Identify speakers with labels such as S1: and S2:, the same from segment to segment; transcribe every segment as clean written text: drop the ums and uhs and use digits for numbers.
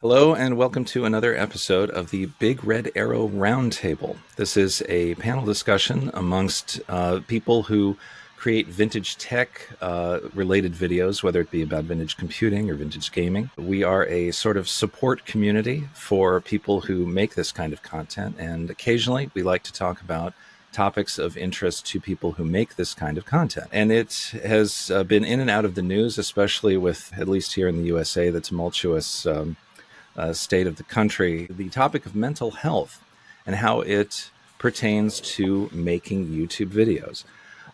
S1: Hello, and welcome to another episode of the Big Red Arrow Roundtable. This is a panel discussion amongst people who create vintage tech related videos, whether it be about vintage computing or vintage gaming. We are a sort of support community for people who make this kind of content, and occasionally we like to talk about topics of interest to people who make this kind of content. And it has been in and out of the news, especially with, at least here in the USA, the tumultuous state of the country, the topic of mental health and how it pertains to making YouTube videos.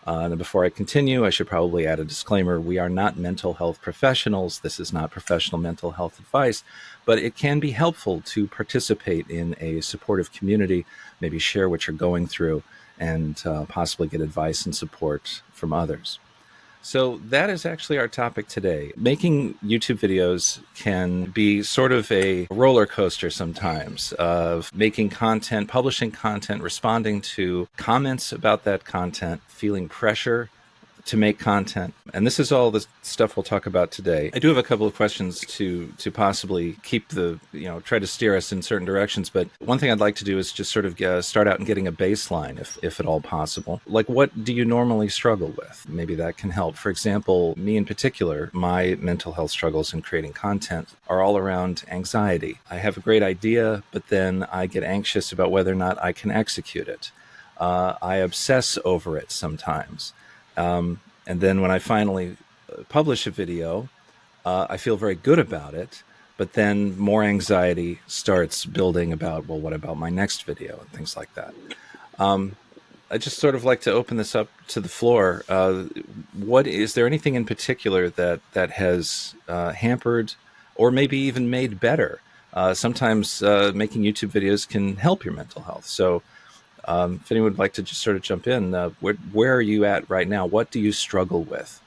S1: And before I continue, I should probably add a disclaimer. We are not mental health professionals. This is not professional mental health advice, but it can be helpful to participate in a supportive community, maybe share what you're going through, and possibly get advice and support from others. So that is actually our topic today. Making YouTube videos can be sort of a roller coaster sometimes of making content, publishing content, responding to comments about that content, feeling pressure to make content. And this is all the stuff we'll talk about today. I do have a couple of questions to possibly keep try to steer us in certain directions. But one thing I'd like to do is just sort of start out and getting a baseline, if at all possible. Like, what do you normally struggle with? Maybe that can help. For example, me in particular, my mental health struggles in creating content are all around anxiety. I have a great idea, but then I get anxious about whether or not I can execute it. I obsess over it sometimes. And then when I finally publish a video, I feel very good about it, but then more anxiety starts building about, well, what about my next video and things like that. I just sort of like to open this up to the floor. Is there anything in particular that has hampered or maybe even made better? Sometimes making YouTube videos can help your mental health. So if anyone would like to just sort of jump in, where are you at right now? What do you struggle with?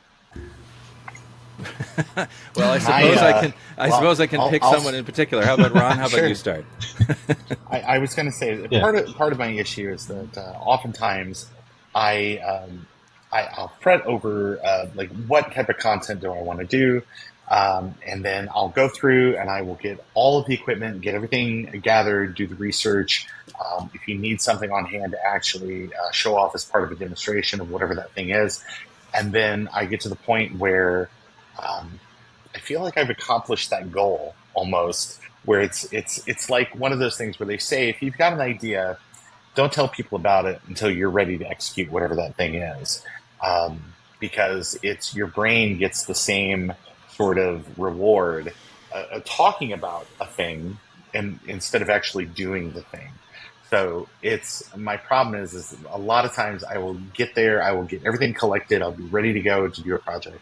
S1: Well, I suppose I can pick someone in particular. How about Ron? How about you start?
S2: I was going to say part of my issue is that oftentimes I'll fret over like what type of content do I want to do, and then I'll go through and I will get all of the equipment, get everything gathered, do the research. If you need something on hand to actually show off as part of a demonstration of whatever that thing is, and then I get to the point where I feel like I've accomplished that goal almost, where it's like one of those things where they say if you've got an idea, don't tell people about it until you're ready to execute whatever that thing is, because it's your brain gets the same sort of reward talking about a thing and instead of actually doing the thing. So my problem is a lot of times I will get there, I will get everything collected, I'll be ready to go to do a project,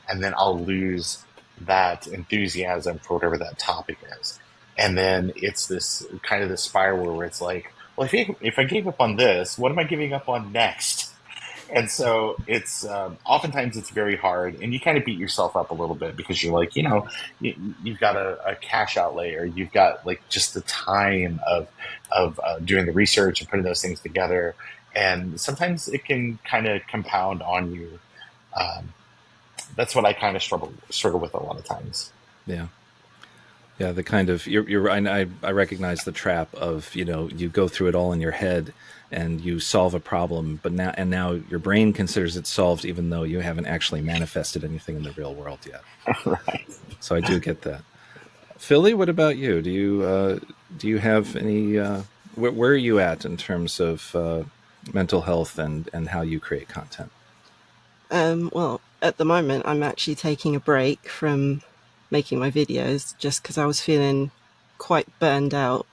S2: and then I'll lose that enthusiasm for whatever that topic is. And then it's this kind of this spiral where it's like, well, if I gave up on this, what am I giving up on next? And so it's oftentimes it's very hard, and you kind of beat yourself up a little bit because you're like, you've got a cash outlay, or you've got like just the time of doing the research and putting those things together, and sometimes it can kind of compound on you. That's what I kind of struggle with a lot of times.
S1: Yeah. Yeah, the kind of you're right. I recognize the trap of you go through it all in your head and you solve a problem, but now your brain considers it solved even though you haven't actually manifested anything in the real world yet.
S2: Right.
S1: So I do get that. Philly, what about you? Do you have any? Where are you at in terms of mental health and how you create content?
S3: Well, at the moment, I'm actually taking a break from making my videos just because I was feeling quite burned out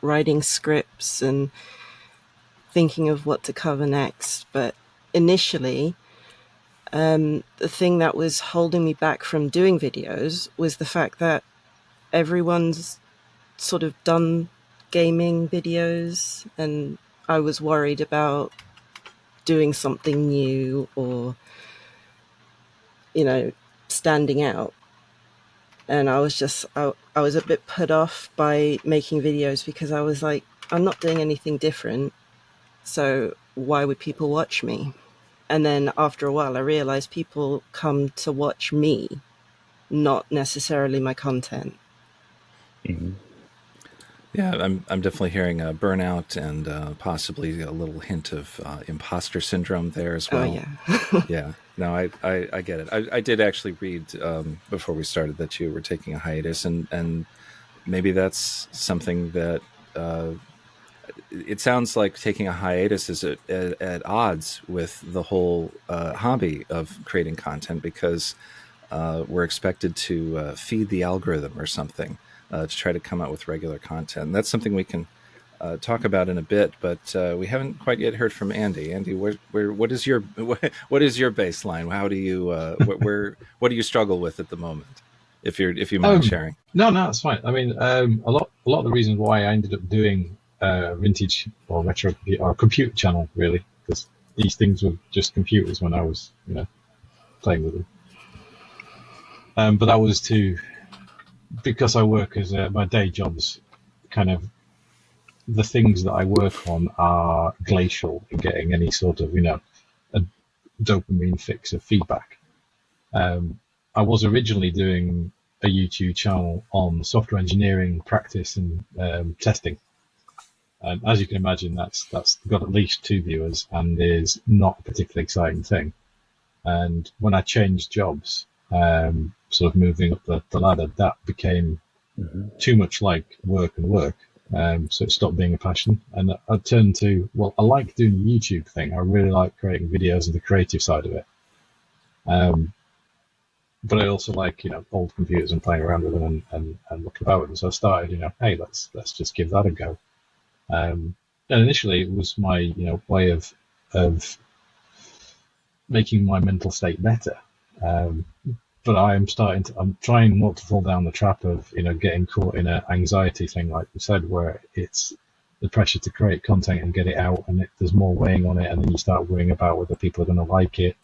S3: writing scripts and thinking of what to cover next. But initially, the thing that was holding me back from doing videos was the fact that everyone's sort of done gaming videos, and I was worried about doing something new or standing out. And I was a bit put off by making videos because I was like, I'm not doing anything different, so why would people watch me? And then after a while I realized people come to watch me, not necessarily my content.
S2: Mhm.
S1: Yeah, I'm definitely hearing burnout and possibly a little hint of imposter syndrome there as
S3: Oh
S1: well.
S3: yeah.
S1: Yeah, no, I get it. I did actually read before we started that you were taking a hiatus, and maybe that's something that it sounds like taking a hiatus is at odds with the whole hobby of creating content because we're expected to feed the algorithm or something to try to come out with regular content. And that's something we can talk about in a bit, but we haven't quite yet heard from Andy. Andy, what is your what is your baseline? How do you what do you struggle with at the moment? If you mind
S4: Um,
S1: sharing.
S4: no, it's fine. I mean, a lot of the reasons why I ended up doing vintage or retro or a computer channel really, because these things were just computers when I was, playing with them. But that was because I work as my day jobs, kind of the things that I work on are glacial in getting any sort of, a dopamine fix of feedback. Um, I was originally doing a YouTube channel on software engineering practice and testing. And as you can imagine, that's got at least 2 viewers and is not a particularly exciting thing. And when I changed jobs, sort of moving up the ladder, that became too much like work and work. So it stopped being a passion. And I turned to, well, I like doing the YouTube thing. I really like creating videos and the creative side of it. Um, but I also like, old computers and playing around with them and looking about with them. So I started, hey, let's just give that a go. And initially it was my, way of making my mental state better. But I'm trying not to fall down the trap of, getting caught in an anxiety thing, like you said, where it's the pressure to create content and get it out, and there's more weighing on it, and then you start worrying about whether people are going to like it.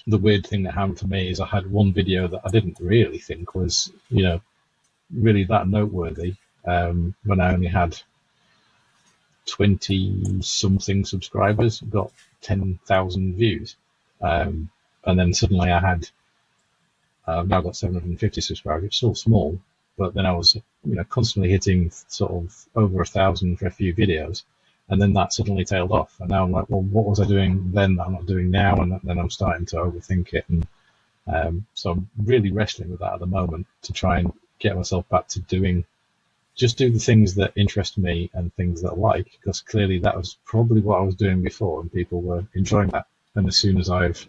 S4: The weird thing that happened for me is I had one video that I didn't really think was, really that noteworthy, when I only had 20 something subscribers, got 10,000 views. And then suddenly I've now got 750 subscribers. It's still small, but then I was, constantly hitting sort of over 1,000 for a few videos. And then that suddenly tailed off. And now I'm like, well, what was I doing then that I'm not doing now? And then I'm starting to overthink it. And so I'm really wrestling with that at the moment to try and get myself back to do the things that interest me and things that I like, because clearly that was probably what I was doing before and people were enjoying that. And as soon as I've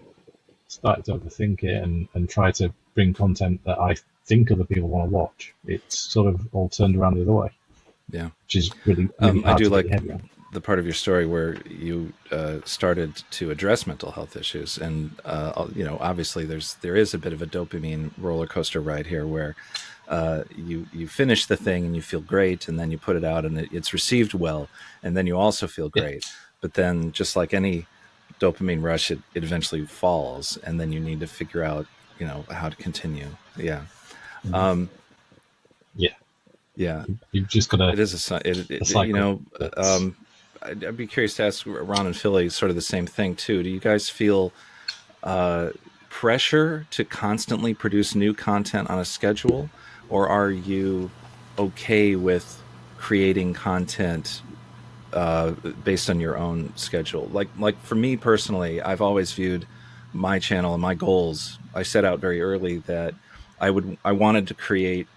S4: started to overthink it and try to bring content that I think other people want to watch, it's sort of all turned around the other way.
S1: Yeah,
S4: which is really hard
S1: I do
S4: to
S1: like
S4: get your head around.
S1: the part of your story where you started to address mental health issues, and obviously there is a bit of a dopamine roller coaster ride here, where you finish the thing and you feel great, and then you put it out and it's received well, and then you also feel great. But then, just like any dopamine rush, it eventually falls, and then you need to figure out how to continue. Yeah. Um,
S4: Yeah,
S1: yeah.
S4: you've just got
S1: It is
S4: a cycle.
S1: I'd be curious to ask Ron and Philly sort of the same thing too. Do you guys feel pressure to constantly produce new content on a schedule, or are you okay with creating content based on your own schedule? Like for me personally, I've always viewed my channel and my goals. I set out very early that I wanted to create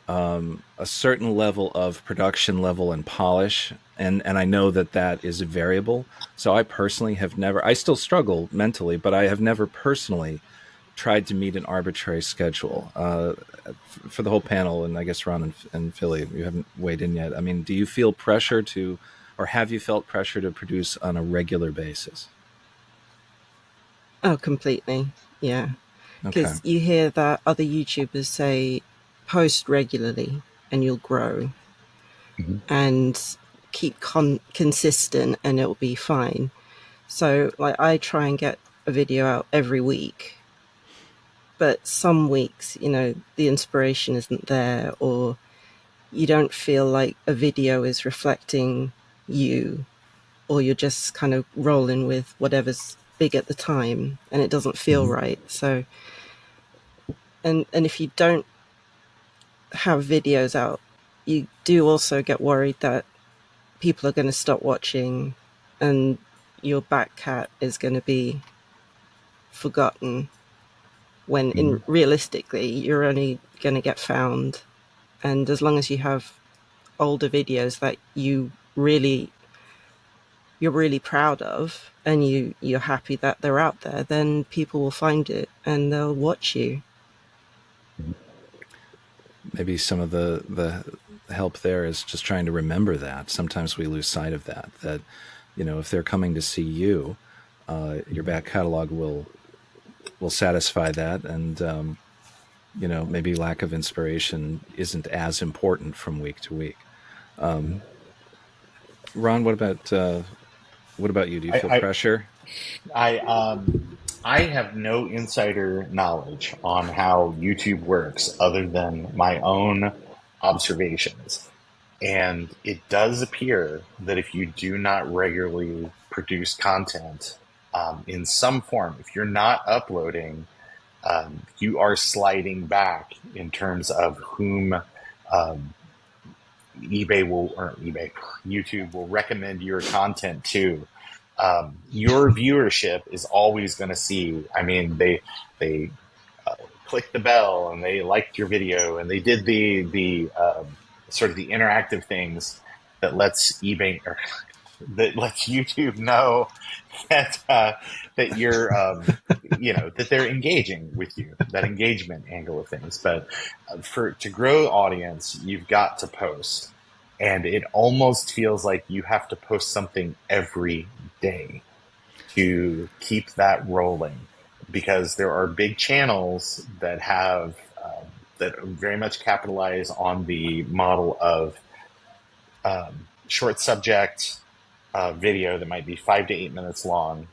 S1: a certain level of production level and polish, and I know that is variable. So I personally have never. I still struggle mentally, but I have never personally tried to meet an arbitrary schedule. For the whole panel, and I guess Ron and Philly, you haven't weighed in yet. I mean, do you feel pressure to, or have you felt pressure to produce on a regular basis?
S3: Oh, completely. Yeah.
S1: Okay.
S3: Because you hear that other YouTubers say post regularly and you'll grow,
S2: Mhm.
S3: and keep consistent and it'll be fine. So like I try and get a video out every week, but some weeks, the inspiration isn't there, or you don't feel like a video is reflecting you, or you're just kind of rolling with whatever's big at the time and it doesn't feel right. So and if you don't have videos out, you do also get worried that people are going to stop watching and your back cat is going to be forgotten when realistically you're only going to get found. And as long as you have older videos that you're really proud of and you're happy that they're out there, then people will find it and they'll watch you.
S1: Maybe some of the help there is just trying to remember that. Sometimes we lose sight of that, if they're coming to see you, your back catalog will satisfy that. And maybe lack of inspiration isn't as important from week to week. Ron, what about you? Do you feel pressure?
S2: I have no insider knowledge on how YouTube works other than my own observations. And it does appear that if you do not regularly produce content in some form, if you're not uploading, you are sliding back in terms of whom YouTube will recommend your content to. Your viewership is always going to see. I mean, they clicked the bell and they liked your video and they did the sort of the interactive things that lets that lets YouTube know that that you're that they're engaging with you, that engagement angle of things. But to grow audience, you've got to post, and it almost feels like you have to post something every day to keep that rolling, because there are big channels that have that very much capitalize on the model of short subject video that might be 5 to 8 minutes long,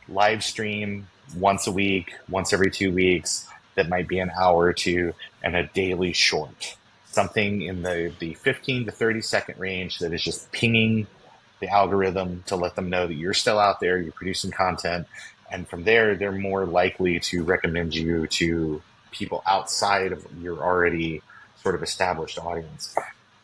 S2: live stream once a week, once every 2 weeks, that might be an hour or two, and a daily short, something in the 15 to 30-second range that is just pinging the algorithm to let them know that you're still out there, you're producing content. And from there, they're more likely to recommend you to people outside of your already sort of established audience.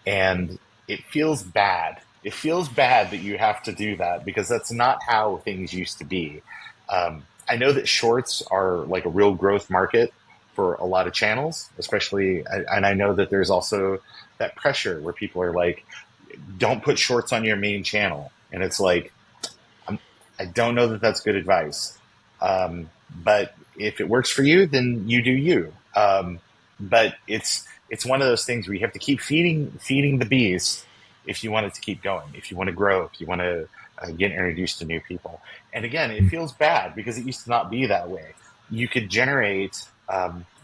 S2: And it feels bad. It feels bad that you have to do that, because that's not how things used to be. I know that shorts are like a real growth market for a lot of channels, especially, and I know that there's also that pressure where people are like, don't put shorts on your main channel. And it's like, I don't know that that's good advice. But if it works for you, then you do you. But it's one of those things where you have to keep feeding the beast if you want it to keep going, if you want to grow, if you want to get introduced to new people. And again, it feels bad because it used to not be that way. You could generate,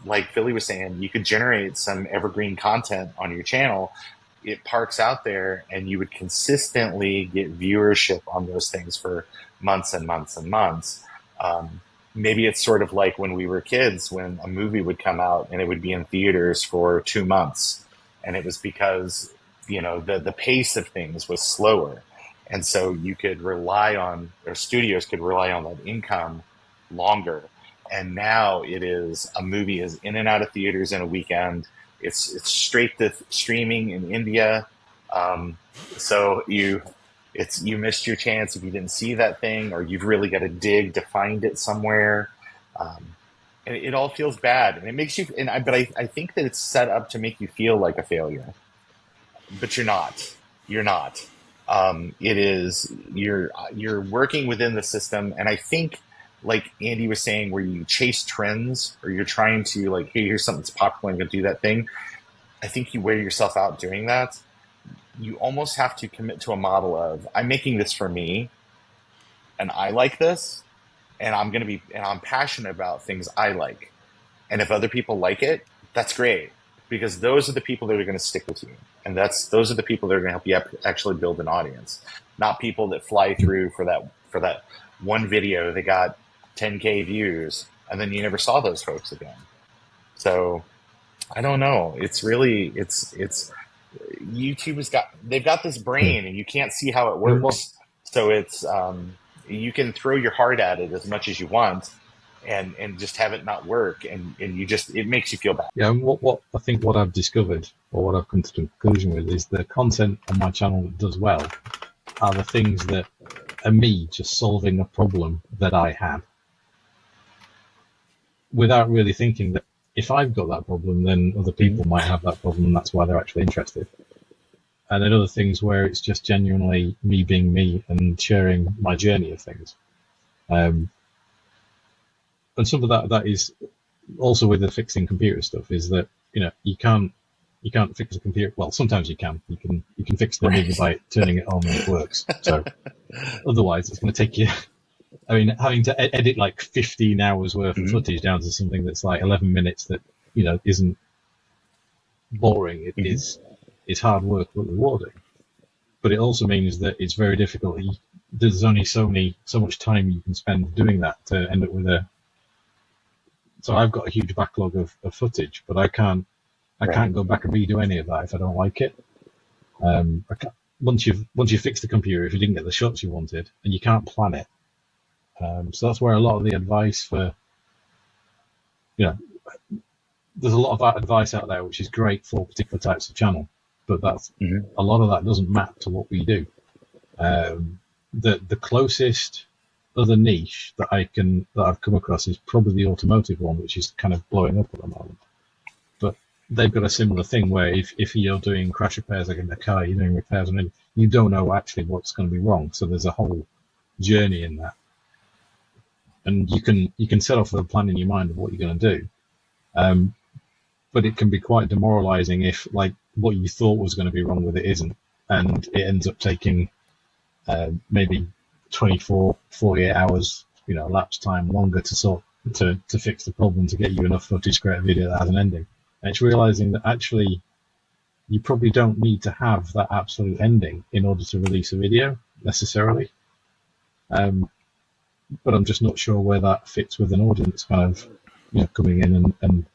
S2: like Philly was saying, you could generate some evergreen content on your channel. It parks out there and you would consistently get viewership on those things for months and months and months. Maybe it's sort of like when we were kids, when a movie would come out and it would be in theaters for 2 months. And it was because, the pace of things was slower. And so you could rely on, or studios could rely on that income longer. And now it is, a movie is in and out of theaters in a weekend. It's straight to streaming in India. So you missed your chance if you didn't see that thing, or you've really got to dig to find it somewhere. And it all feels bad, and it makes you. But I think that it's set up to make you feel like a failure, but you're not. You're not. It is you're working within the system, and I think, like Andy was saying, where you chase trends or you're trying to like, hey, here's something that's popular, I'm going to do that thing. I think you wear yourself out doing that. You almost have to commit to a model of, I'm making this for me, and I like this, and I'm passionate about things I like. And if other people like it, that's great, because those are the people that are going to stick with you. And those are the people that are going to help you actually build an audience, not people that fly through for that one video. They got 10K views and then you never saw those folks again. So I don't know. It's really, YouTube they've got this brain and you can't see how it works. So it's, you can throw your heart at it as much as you want, and just have it not work, and it makes you feel bad.
S4: Yeah, and what I think what I've discovered, or what I've come to the conclusion with, is the content on my channel that does well are the things that are me just solving a problem that I had, without really thinking that if I've got that problem, then other people might have that problem, and that's why they're actually interested. And then other things where it's just genuinely me being me and sharing my journey of things. And some of that is also with the fixing computer stuff, is that you can't fix a computer. Well, sometimes you can. You can fix the maybe by turning it on and it works. So otherwise, it's going to take you. I mean, having to edit like 15 hours worth of footage down to something that's like 11 minutes that isn't boring. It is hard work but rewarding. But it also means that it's very difficult. There's only so much time you can spend doing that to end up with a. So I've got a huge backlog of footage, but I can't go back and redo any of that if I don't like it. Once you've fixed the computer, if you didn't get the shots you wanted, and you can't plan it. So that's where a lot of the advice for, there's a lot of advice out there which is great for particular types of channel, but that's a lot of that doesn't map to what we do. The closest other niche that I've come across is probably the automotive one, which is kind of blowing up at the moment. But they've got a similar thing where if you're doing crash repairs, like in the car, you're doing repairs, and you don't know actually what's going to be wrong. So there's a whole journey in that. And you can set off with a plan in your mind of what you're going to do, but it can be quite demoralizing if like what you thought was going to be wrong with it isn't, and it ends up taking maybe 24, 48 hours, elapsed time longer to fix the problem, to get you enough footage to create a video that has an ending. And it's realizing that actually you probably don't need to have that absolute ending in order to release a video necessarily. But I'm just not sure where that fits with an audience kind of, coming in and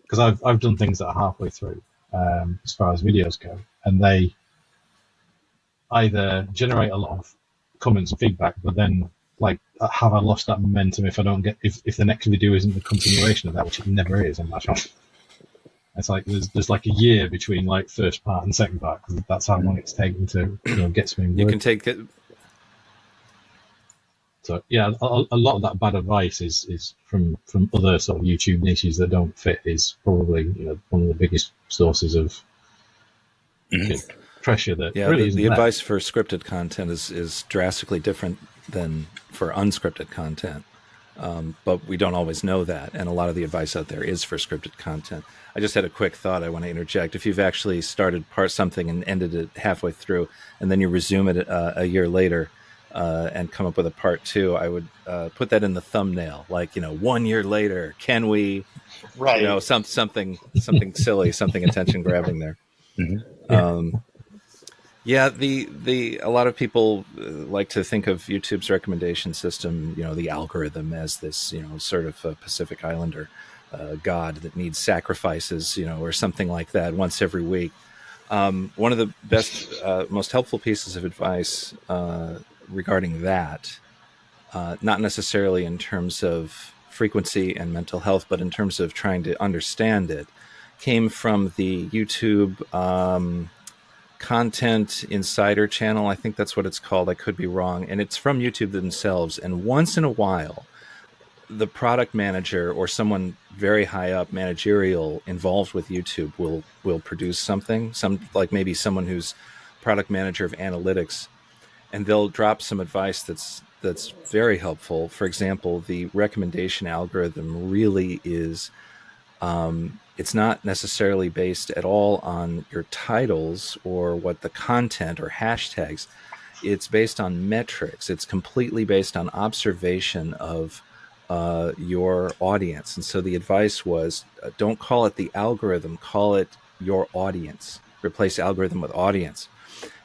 S4: because I've done things that are halfway through as far as videos go, and they either generate a lot of comments and feedback, but then like, have I lost that momentum if I don't get if the next video isn't the continuation of that, which it never is on my channel. It's like there's like a year between like first part and second part, because that's how long it's taken to get something.
S1: You can take it.
S4: So yeah, a lot of that bad advice is from other sort of YouTube niches that don't fit. Is probably one of the biggest sources of pressure that really isn't
S1: the
S4: there.
S1: advice for scripted content is drastically different than for unscripted content. But we don't always know that, and a lot of the advice out there is for scripted content. I just had a quick thought I want to interject. If you've actually started something and ended it halfway through, and then you resume it a year later and come up with a part 2, I would put that in the thumbnail, like 1 year later, can we,
S2: right?
S1: Something silly, something attention grabbing there. Yeah, a lot of people like to think of YouTube's recommendation system, the algorithm, as this, sort of a Pacific Islander god that needs sacrifices, or something like that once every week. One of the best, most helpful pieces of advice regarding that, not necessarily in terms of frequency and mental health, but in terms of trying to understand it, came from the YouTube Content Insider channel. I think that's what it's called. I could be wrong. And it's from YouTube themselves. And once in a while, the product manager or someone very high up, managerial, involved with YouTube will produce something, like maybe someone who's product manager of analytics, and they'll drop some advice that's very helpful. For example, the recommendation algorithm really is it's not necessarily based at all on your titles or what the content or hashtags. It's based on metrics. It's completely based on observation of your audience. And so the advice was, don't call it the algorithm, call it your audience. Replace algorithm with audience.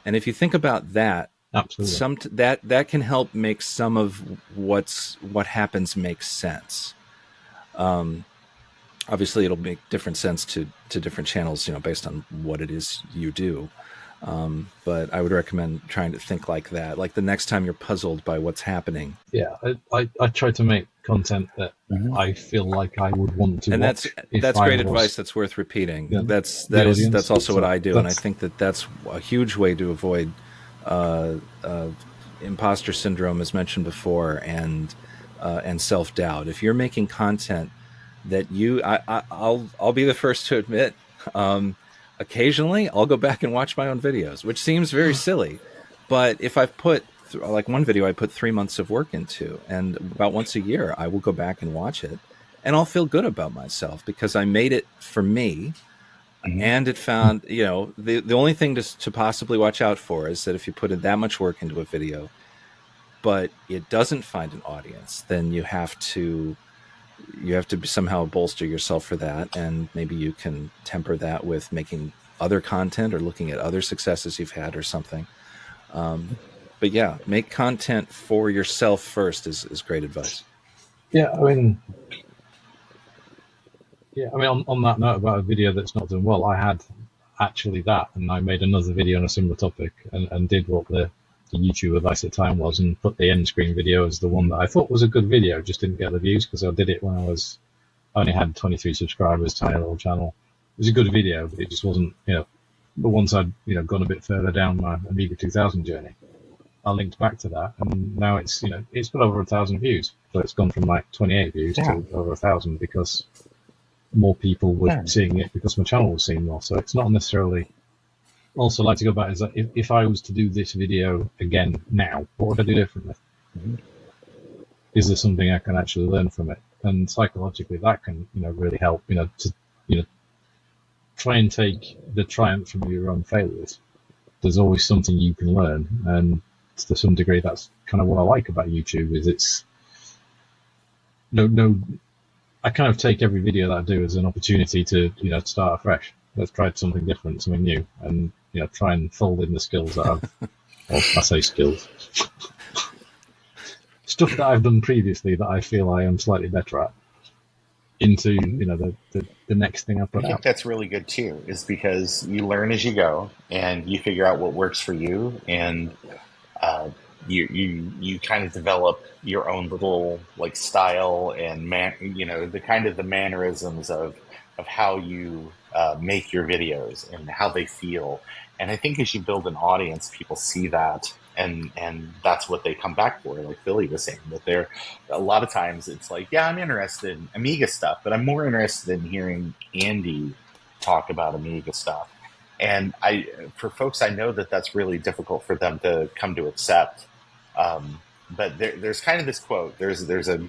S1: And if you think about that,
S4: absolutely,
S1: that can help make some of what happens make sense. Obviously, it'll make different sense to different channels, based on what it is you do. But I would recommend trying to think like that. Like the next time you're puzzled by what's happening.
S4: Yeah, I try to make content that
S2: Mhm.
S4: I feel like I would want to
S1: And
S4: watch.
S1: that's great advice. That's worth repeating.
S4: Yeah,
S1: That's
S4: audience.
S1: also what
S4: So
S1: I do, and I think that's a huge way to avoid uh, imposter syndrome, as mentioned before, and self doubt. If you're making content that I'll be the first to admit. Occasionally, I'll go back and watch my own videos, which seems very silly, but if I've put like one video I put 3 months of work into, and about once a year I will go back and watch it, and I'll feel good about myself because I made it for me.
S2: Mhm.
S1: And it found, the only thing to possibly watch out for is that if you put in that much work into a video, but it doesn't find an audience, then you have to somehow bolster yourself for that, and maybe you can temper that with making other content or looking at other successes you've had or something. But yeah, make content for yourself first is great advice.
S4: yeah, I mean, on that note about a video that's not done well, I had actually that, and I made another video on a similar topic, and did what the YouTube advice at the time was, and put the end screen video as the one that I thought was a good video, just didn't get the views because I did it when I only had 23 subscribers, tiny little channel. It was a good video, but it just wasn't, but once I'd, gone a bit further down my Amiga 2000 journey, I linked back to that, and now it's got over 1,000 views. So it's gone from like 28 views to over 1,000 because more people were seeing it because my channel was seeing more. So it's not necessarily. Also, like to go back is that if I was to do this video again now, what would I do differently?
S2: Mm-hmm.
S4: Is there something I can actually learn from it? And psychologically, that can really help. To try and take the triumph from your own failures. There's always something you can learn, and to some degree, that's kind of what I like about YouTube. Is it's no. I kind of take every video that I do as an opportunity to start afresh. Let's try something different, something new, and try and fold in the skills that I've. Well, I say skills. Stuff that I've done previously that I feel I am slightly better at into the next thing I put
S2: I think
S4: out.
S2: that's really good too, is because you learn as you go and you figure out what works for you, and uh, you kind of develop your own little like style and the mannerisms of how you make your videos and how they feel. And I think as you build an audience, people see that, and that's what they come back for. Like Billy was saying, that they're a lot of times it's like, yeah, I'm interested in Amiga stuff, but I'm more interested in hearing Andy talk about Amiga stuff. And for folks, I know that that's really difficult for them to come to accept. But there's kind of this quote. There's a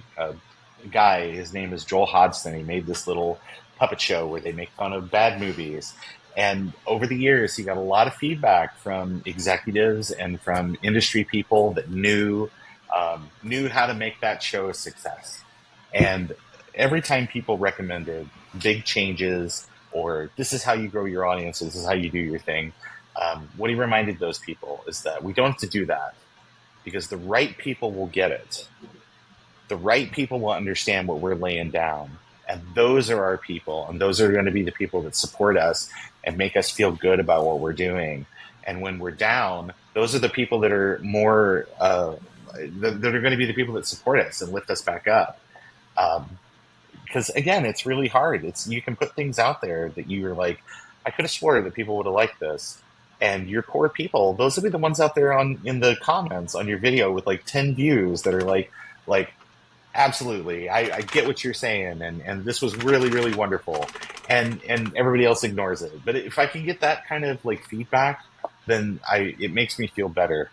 S2: guy. His name is Joel Hodgson. He made this little puppet show where they make fun of bad movies. And over the years, he got a lot of feedback from executives and from industry people that knew how to make that show a success. And every time people recommended big changes, or this is how you grow your audience, this is how you do your thing, what he reminded those people is that we don't have to do that, because the right people will get it. The right people will understand what we're laying down. And those are our people. And those are going to be the people that support us and make us feel good about what we're doing. And when we're down, those are the people that are more, that are going to be the people that support us and lift us back up. Because again, it's really hard. You can put things out there that you're like, I could have swore that people would have liked this. And your core people, those will be the ones out there in the comments on your video with like 10 views that are like, absolutely, I get what you're saying, and this was really, really wonderful, and everybody else ignores it. But if I can get that kind of like feedback, then it makes me feel better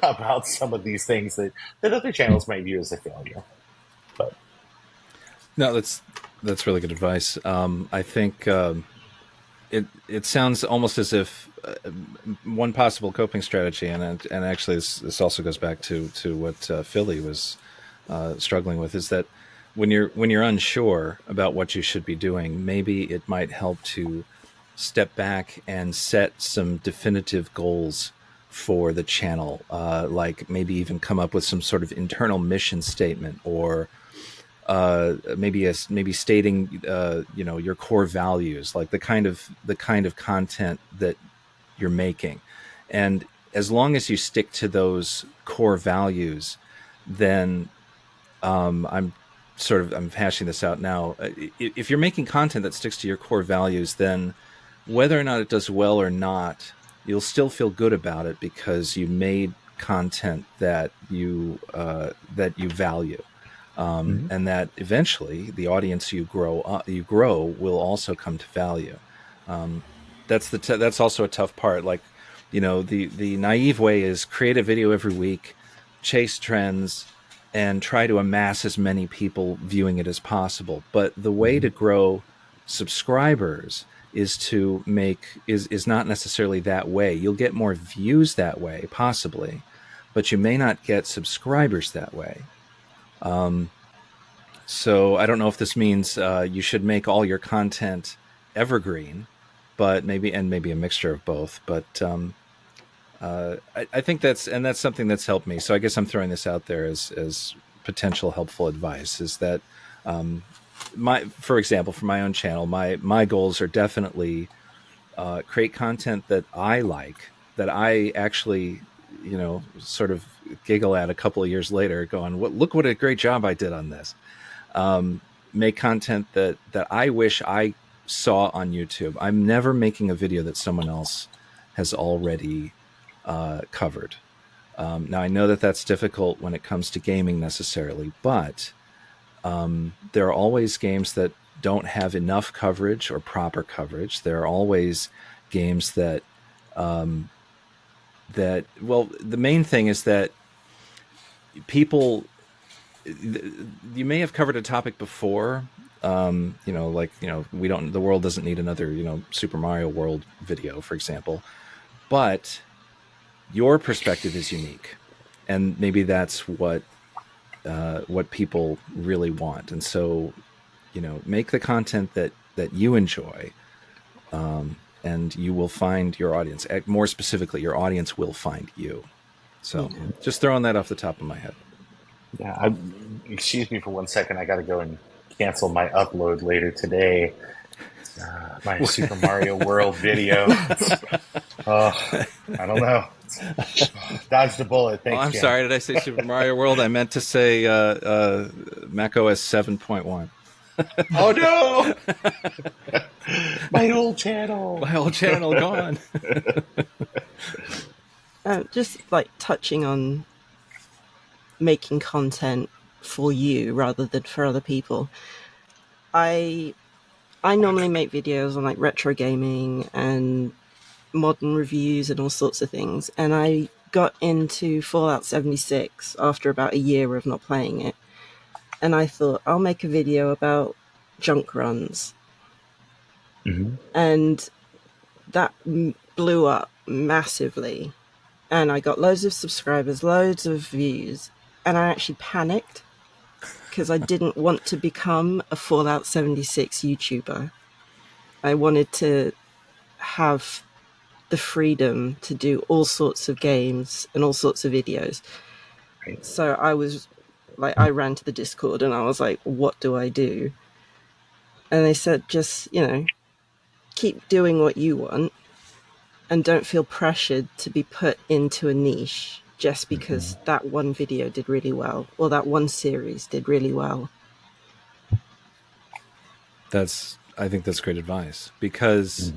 S2: about some of these things that other channels might view as a failure. But
S1: No, that's really good advice. I think it sounds almost as if one possible coping strategy, and actually this also goes back to what Philly was struggling with, is that when you're unsure about what you should be doing, maybe it might help to step back and set some definitive goals for the channel, like maybe even come up with some sort of internal mission statement, or maybe stating your core values, like the kind of content that you're making. And as long as you stick to those core values, then I'm hashing this out now. If you're making content that sticks to your core values, then whether or not it does well or not, you'll still feel good about it because you made content that you value, and that eventually the audience you grow will also come to value. That's also a tough part. Like, the naive way is create a video every week, chase trends, and try to amass as many people viewing it as possible. But the way to grow subscribers is not necessarily that way. You'll get more views that way, possibly, but you may not get subscribers that way. So I don't know if this means you should make all your content evergreen, but maybe a mixture of both. But I think that's something that's helped me. So I guess I'm throwing this out there as potential helpful advice. Is that for example, for my own channel, my goals are definitely create content that I like, that I actually, sort of giggle at a couple of years later, going, look what a great job I did on this. Make content that I wish I saw on YouTube. I'm never making a video that someone else has already covered. Now I know that that's difficult when it comes to gaming necessarily, but there are always games that don't have enough coverage or proper coverage. There are always games that the main thing is that people, you may have covered a topic before, the world doesn't need another, Super Mario World video, for example, but your perspective is unique, and maybe that's what people really want. And so, make the content that you enjoy, and you will find your audience. More specifically, your audience will find you. So, just throwing that off the top of my head.
S2: Yeah, excuse me for 1 second. I got to go and cancel my upload later today. My Super Mario World video. I don't know. Dodged the bullet. Thanks,
S1: I'm sorry. Did I say Super Mario World? I meant to say macOS 7.1.
S2: Oh no! My old channel.
S1: My old channel gone.
S3: Just like touching on making content for you rather than for other people. I normally make videos on like retro gaming and modern reviews and all sorts of things. And I got into Fallout 76 after about a year of not playing it. And I thought, I'll make a video about junk runs.
S2: Mm-hmm.
S3: And that blew up massively. And I got loads of subscribers, loads of views. And I actually panicked because I didn't want to become a Fallout 76 YouTuber. I wanted to have the freedom to do all sorts of games and all sorts of videos.
S2: Right.
S3: So I was like, I ran to the Discord and I was like, what do I do? And they said, just, keep doing what you want and don't feel pressured to be put into a niche just because that one video did really well or that one series did really well.
S1: I think that's great advice, because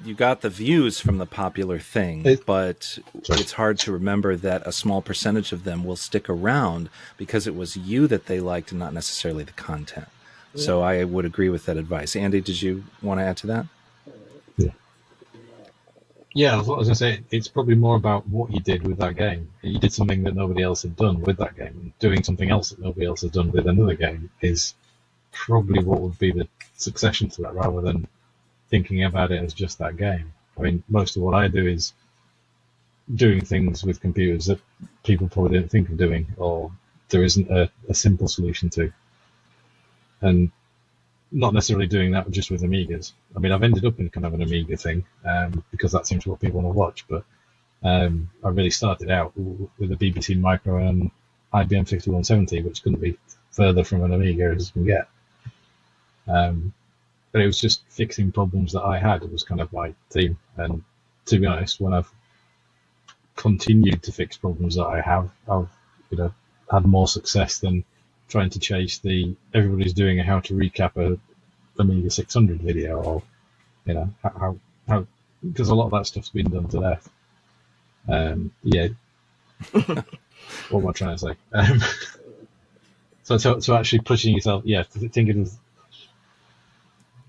S1: you got the views from the popular thing, but it's hard to remember that a small percentage of them will stick around because it was you that they liked and not necessarily the content. Yeah. So I would agree with that advice. Andy, did you want to add to that?
S4: Yeah, I was going to say, it's probably more about what you did with that game. You did something that nobody else had done with that game. Doing something else that nobody else has done with another game is probably what would be the succession to that, rather than thinking about it as just that game. I mean, most of what I do is doing things with computers that people probably didn't think of doing, or there isn't a simple solution to. And not necessarily doing that just with Amigas. I mean, I've ended up in kind of an Amiga thing because that seems what people want to watch. But I really started out with a BBC Micro and IBM 5170, which couldn't be further from an Amiga as you can get. But it was just fixing problems that I had. It was kind of my theme. And to be honest, when I've continued to fix problems that I have, I've had more success than trying to chase everybody's doing a how to recap a Amiga 600 video, or how because a lot of that stuff's been done to death. Yeah. What am I trying to say? So actually pushing yourself,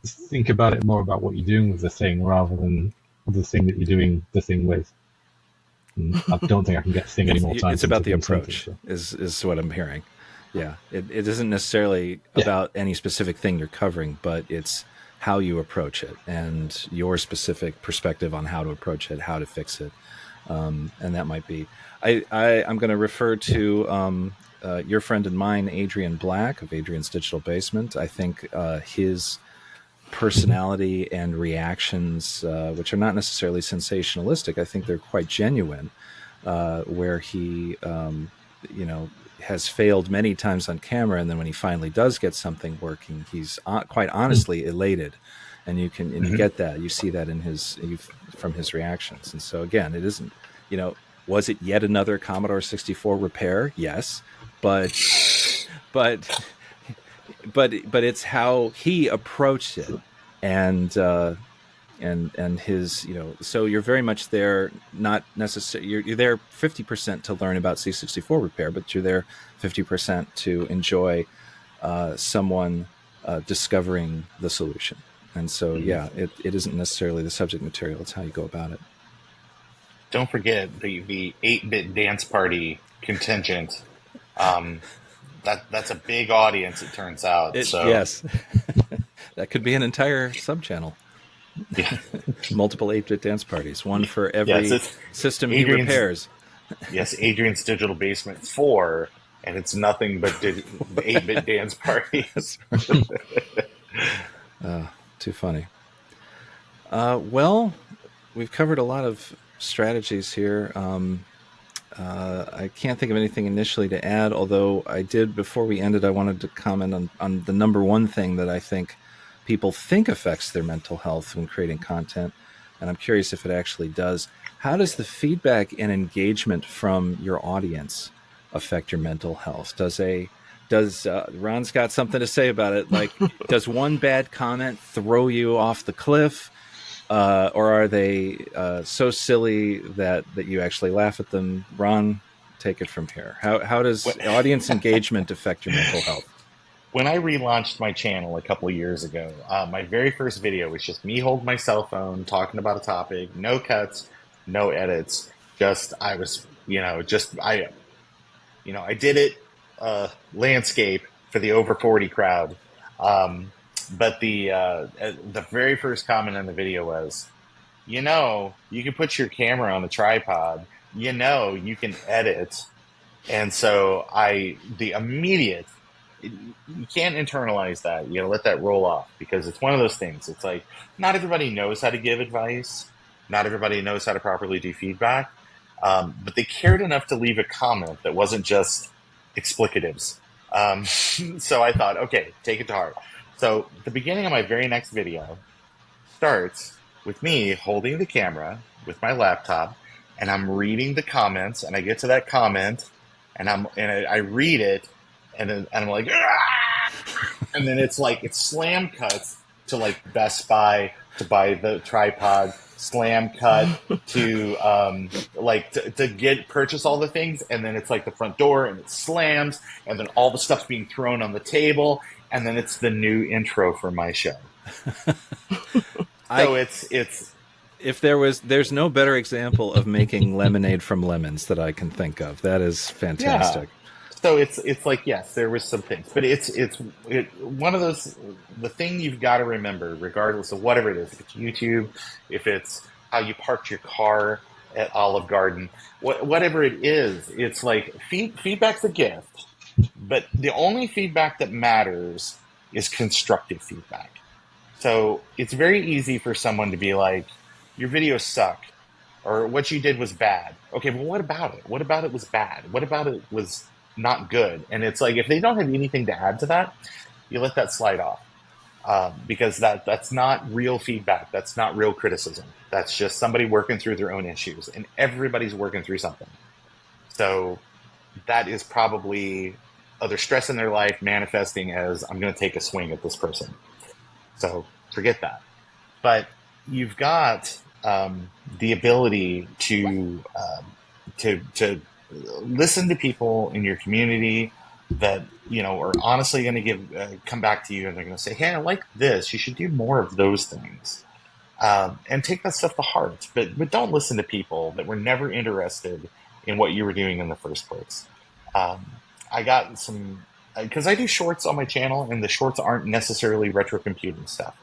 S4: think about it more about what you're doing with the thing rather than the thing that you're doing the thing with. And I don't think I can get thing any more time.
S1: It's about the approach, is what I'm hearing. Yeah, it isn't necessarily about any specific thing you're covering, but it's how you approach it and your specific perspective on how to approach it, how to fix it. And that might be, I'm going to refer to your friend and mine, Adrian Black of Adrian's Digital Basement. I think his personality and reactions, which are not necessarily sensationalistic, I think they're quite genuine, where he, has failed many times on camera, and then when he finally does get something working, he's quite honestly elated, and you get that, you see that from his reactions. And so again, it isn't, was it yet another Commodore 64 repair? Yes, but it's how he approached it, and his, so you're very much there, not necessarily, you're there 50% to learn about C64 repair, but you're there 50% to enjoy someone discovering the solution. And so, it isn't necessarily the subject material, it's how you go about it.
S2: Don't forget the 8-bit dance party contingent. That's a big audience, it turns out.
S1: Yes. That could be an entire sub-channel.
S2: Yeah.
S1: Multiple 8-bit dance parties, one for every system he repairs.
S2: Yes, Adrian's Digital Basement 4, and it's nothing but the 8-bit dance parties.
S1: Too funny. Well, we've covered a lot of strategies here. I can't think of anything initially to add, although I did, before we ended, I wanted to comment on the number one thing that I think people think affects their mental health when creating content, and I'm curious if it actually does. How does the feedback and engagement from your audience affect your mental health? Does Ron's got something to say about it? Like, does one bad comment throw you off the cliff? Or are they so silly that you actually laugh at them? Ron, take it from here. How does audience engagement affect your mental health?
S2: When I relaunched my channel a couple of years ago, my very first video was just me holding my cell phone, talking about a topic, no cuts, no edits. I did it landscape for the over 40 crowd. But the very first comment in the video was, you can put your camera on a tripod, you can edit. And so you can't internalize that. You let that roll off, because it's one of those things. It's like, not everybody knows how to give advice. Not everybody knows how to properly do feedback. But they cared enough to leave a comment that wasn't just explicatives. So I thought, okay, take it to heart. So the beginning of my very next video starts with me holding the camera with my laptop, and I'm reading the comments, and I get to that comment, and I read it, and I'm like, ah! And then it's like, it slam cuts to like Best Buy to buy the tripod, slam cut to purchase all the things, and then it's like the front door and it slams, and then all the stuff's being thrown on the table, and then it's the new intro for my show. So
S1: there's no better example of making lemonade from lemons that I can think of. That is fantastic.
S2: Yeah. So it's like, yes, there was some things, but it's one of those, the thing you've got to remember, regardless of whatever it is, if it's YouTube, if it's how you parked your car at Olive Garden, whatever it is, it's like feedback's a gift, but the only feedback that matters is constructive feedback. So it's very easy for someone to be like, your videos suck, or what you did was bad. Okay, well, what about it? What about it was bad? What about it was not good? And it's like, if they don't have anything to add to that, you let that slide off, because that's not real feedback. That's not real criticism. That's just somebody working through their own issues, and everybody's working through something. So that is probably other stress in their life manifesting as I'm going to take a swing at this person. So forget that. But you've got the ability to listen to people in your community that are honestly going to come back to you, and they're going to say, "Hey, I like this. You should do more of those things." And take that stuff to heart. But don't listen to people that were never interested in what you were doing in the first place. Um, I got some because I do shorts on my channel, and the shorts aren't necessarily retro computing stuff.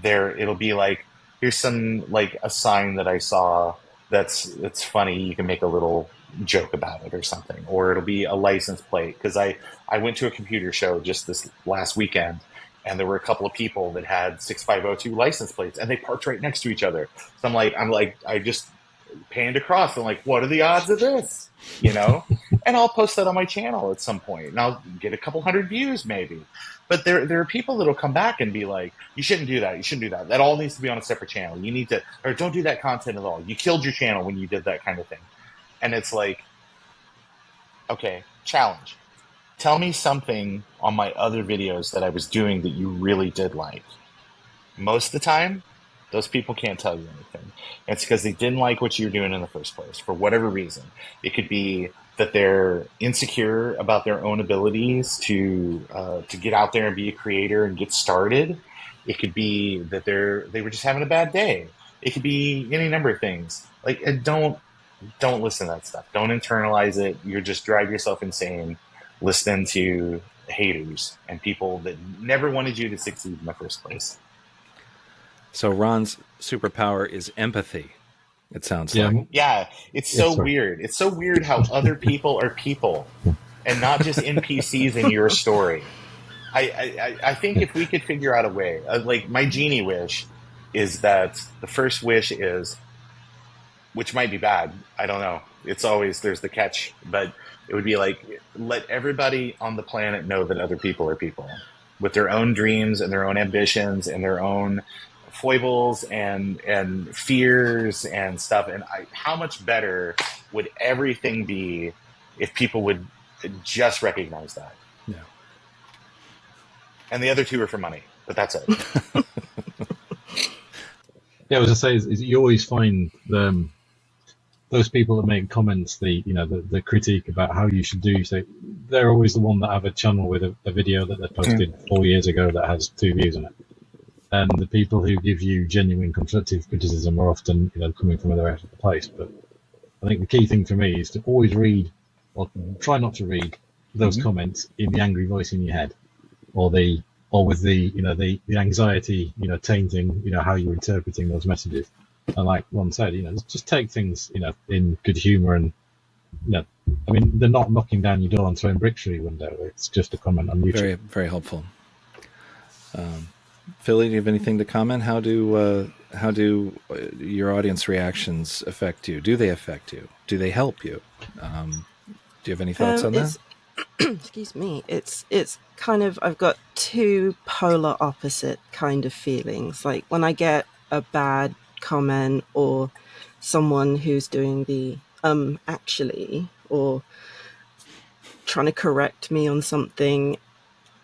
S2: It'll be like, here's some, like, a sign that I saw that's funny. You can make a little joke about it or something, or it'll be a license plate because I went to a computer show just this last weekend, and there were a couple of people that had 6502 license plates, and they parked right next to each other. So I just panned across and like, what are the odds of this? And I'll post that on my channel at some point, and I'll get a couple hundred views maybe. But there are people that'll come back and be like, you shouldn't do that. You shouldn't do that. That all needs to be on a separate channel. You need to, or don't do that content at all. You killed your channel when you did that kind of thing. And it's like, okay, challenge. Tell me something on my other videos that I was doing that you really did like. Most of the time, those people can't tell you anything. It's because they didn't like what you were doing in the first place for whatever reason. It could be that they're insecure about their own abilities to get out there and be a creator and get started. It could be that they were just having a bad day. It could be any number of things. Like, don't listen to that stuff. Don't internalize it. You'll just drive yourself insane listening to haters and people that never wanted you to succeed in the first place.
S1: So Ron's superpower is empathy, it sounds
S4: Yeah.
S1: like.
S2: Yeah, it's so weird. It's so weird how other people are people and not just NPCs in your story. I think if we could figure out a way, like my genie wish is that the first wish is, which might be bad, I don't know. It's always, there's the catch, but it would be like, let everybody on the planet know that other people are people with their own dreams and their own ambitions and their own foibles and fears and stuff. And how much better would everything be if people would just recognize that?
S1: Yeah.
S2: And the other two are for money, but that's it.
S4: Yeah, I was just say is you always find those people that make comments, the critique about how you should do, so they're always the one that have a channel with a video that they posted 4 years ago that has 2 views on it. And the people who give you genuine constructive criticism are often, coming from other place. But I think the key thing for me is to always read, or try not to read, those comments in the angry voice in your head, or with the anxiety, tainting, how you're interpreting those messages. And like Ron said, just take things, in good humour, and they're not knocking down your door and throwing bricks through your window. It's just a comment on YouTube.
S1: Very, very helpful. Philly, do you have anything to comment? How do your audience reactions affect you? Do they affect you? Do they help you? Do you have any thoughts on that?
S3: Excuse me. It's kind of, I've got two polar opposite kind of feelings. Like when I get a bad comment or someone who's doing the actually, or trying to correct me on something,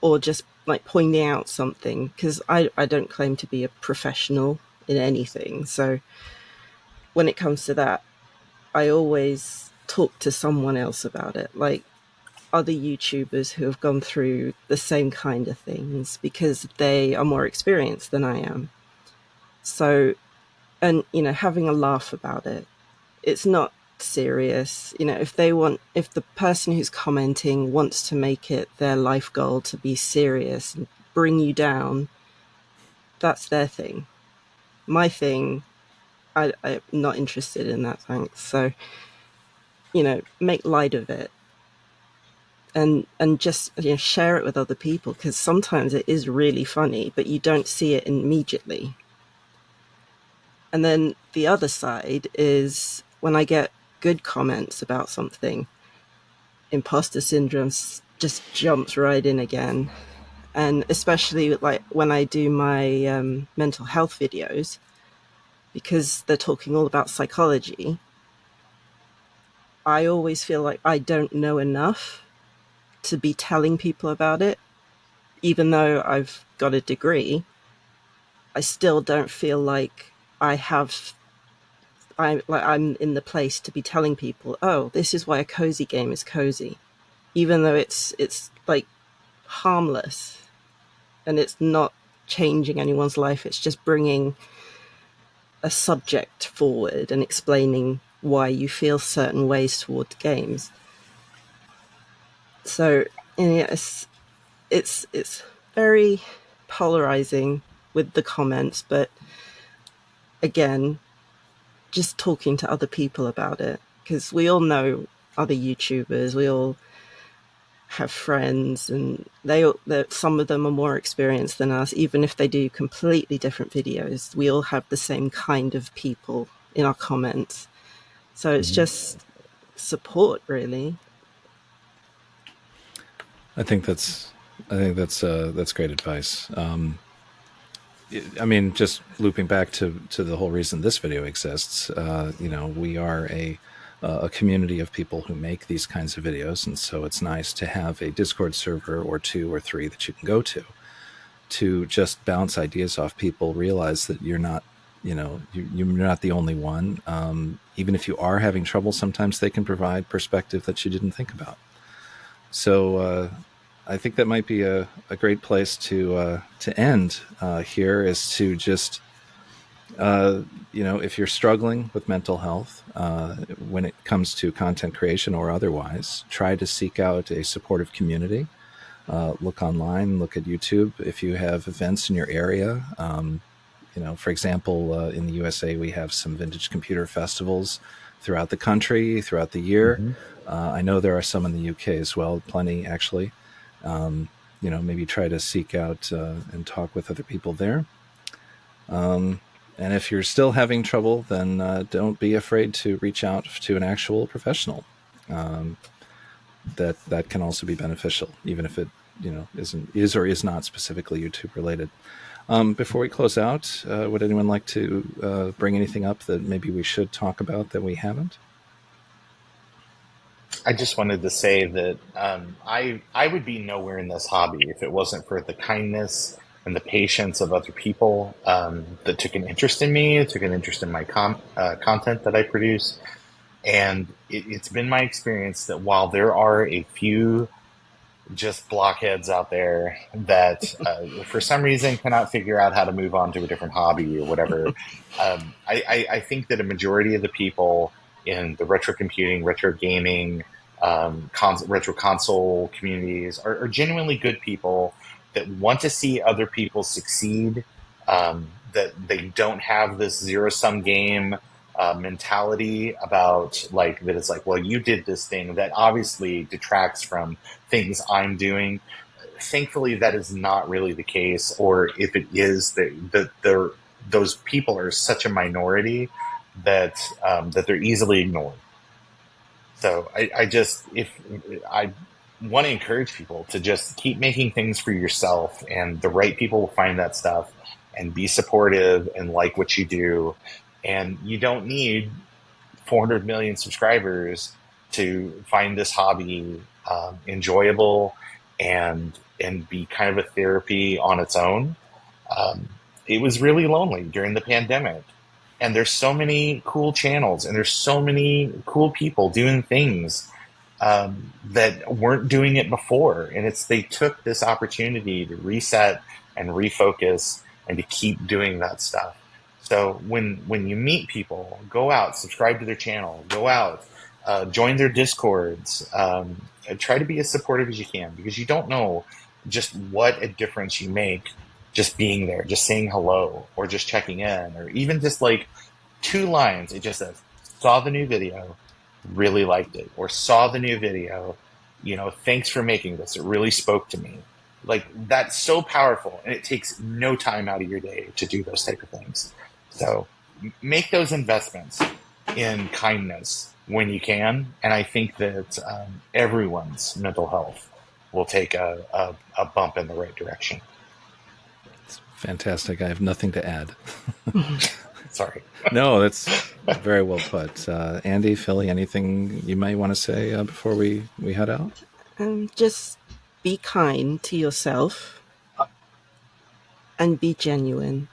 S3: or just like pointing out something, because I don't claim to be a professional in anything. So when it comes to that, I always talk to someone else about it, like other YouTubers who have gone through the same kind of things, because they are more experienced than I am. So, and having a laugh about it. It's not serious. If the person who's commenting wants to make it their life goal to be serious and bring you down, that's their thing. My thing, I'm not interested in that, thanks. So, make light of it. And just share it with other people, because sometimes it is really funny, but you don't see it immediately. And then the other side is when I get good comments about something, imposter syndrome just jumps right in again. And especially like when I do my mental health videos, because they're talking all about psychology, I always feel like I don't know enough to be telling people about it. Even though I've got a degree, I still don't feel like I'm in the place to be telling people, oh, this is why a cozy game is cozy, even though it's like harmless and it's not changing anyone's life. It's just bringing a subject forward and explaining why you feel certain ways toward games. So it's very polarizing with the comments, but again, just talking to other people about it, because we all know other YouTubers, we all have friends, and some of them are more experienced than us. Even if they do completely different videos, we all have the same kind of people in our comments. So it's just support, really.
S1: I think that's great advice. I mean, just looping back to the whole reason this video exists. We are a community of people who make these kinds of videos, and so it's nice to have a Discord server or 2 or 3 that you can go to just bounce ideas off people. Realize that you're not, you're not the only one. Even if you are having trouble, sometimes they can provide perspective that you didn't think about. So I think that might be a great place to end here, is to just, if you're struggling with mental health when it comes to content creation or otherwise, try to seek out a supportive community. Look online, look at YouTube. If you have events in your area, for example, in the USA, we have some vintage computer festivals throughout the country, throughout the year. I know there are some in the UK as well, plenty actually. Maybe try to seek out and talk with other people there. And if you're still having trouble, then don't be afraid to reach out to an actual professional. That can also be beneficial, even if it is or is not specifically YouTube related. Before we close out, would anyone like to bring anything up that maybe we should talk about that we haven't?
S2: I just wanted to say that I would be nowhere in this hobby if it wasn't for the kindness and the patience of other people that took an interest in me, took an interest in my content that I produce. And it's been my experience that while there are a few just blockheads out there that for some reason cannot figure out how to move on to a different hobby or whatever, I think that a majority of the people in the retro computing, retro gaming, retro console communities are genuinely good people that want to see other people succeed, that they don't have this zero-sum game mentality about like that. It's like, well, you did this thing that obviously detracts from things I'm doing. Thankfully, that is not really the case, or if it is, those people are such a minority that they're easily ignored. So I want to encourage people to just keep making things for yourself, and the right people will find that stuff and be supportive and like what you do. And you don't need 400 million subscribers to find this hobby enjoyable and be kind of a therapy on its own. It was really lonely during the pandemic, and there's so many cool channels and there's so many cool people doing things that weren't doing it before, and they took this opportunity to reset and refocus and to keep doing that stuff. So when you meet people, go out, subscribe to their channel, go out, join their discords, try to be as supportive as you can, because you don't know just what a difference you make just being there, just saying hello, or just checking in, or even just like 2 lines. It just says, saw the new video, really liked it, or saw the new video, thanks for making this, it really spoke to me. Like, that's so powerful, and it takes no time out of your day to do those type of things. So make those investments in kindness when you can, and I think that everyone's mental health will take a bump in the right direction.
S1: It's fantastic. I have nothing to add.
S2: Sorry.
S1: No, that's very well put. Andy, Philly, anything you might want to say before we head out?
S3: Just be kind to yourself and be genuine,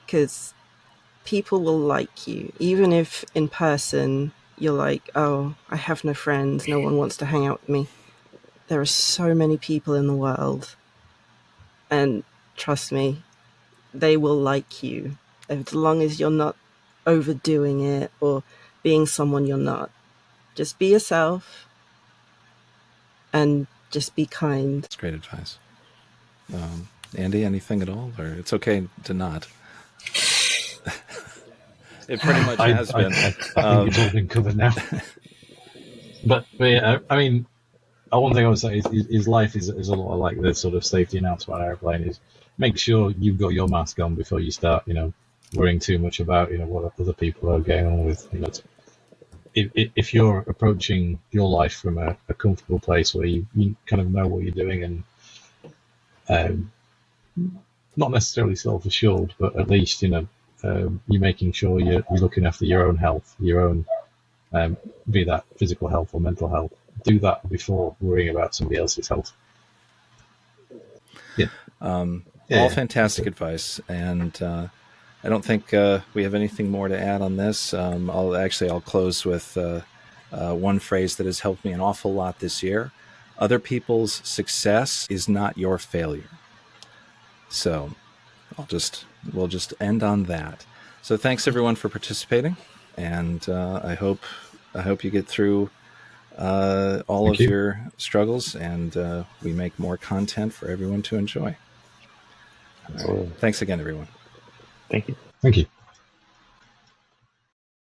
S3: because people will like you, even if in person you're like, oh, I have no friends, no one wants to hang out with me. There are so many people in the world, and trust me, they will like you as long as you're not overdoing it or being someone you're not. Just be yourself and just be kind.
S1: That's great advice. Andy, anything at all? Or it's okay to not. It pretty much has been.
S4: I think it's all been covered now. But yeah, I mean, one thing I would say is life is a lot of like the sort of safety announcement on airplane is make sure you've got your mask on before you start, worrying too much about, what other people are getting on with. If you're approaching your life from a comfortable place where you kind of know what you're doing and not necessarily self-assured, but at least, you're making sure you're looking after your own health, your own, be that physical health or mental health. Do that before worrying about somebody else's health. Yeah.
S1: All fantastic advice, and I don't think we have anything more to add on this. I'll close with one phrase that has helped me an awful lot this year. Other people's success is not your failure. So we'll just end on that. So thanks everyone for participating, and I hope you get through all of your struggles, and we make more content for everyone to enjoy. Right. Thanks again, everyone.
S2: Thank you.
S4: Thank you.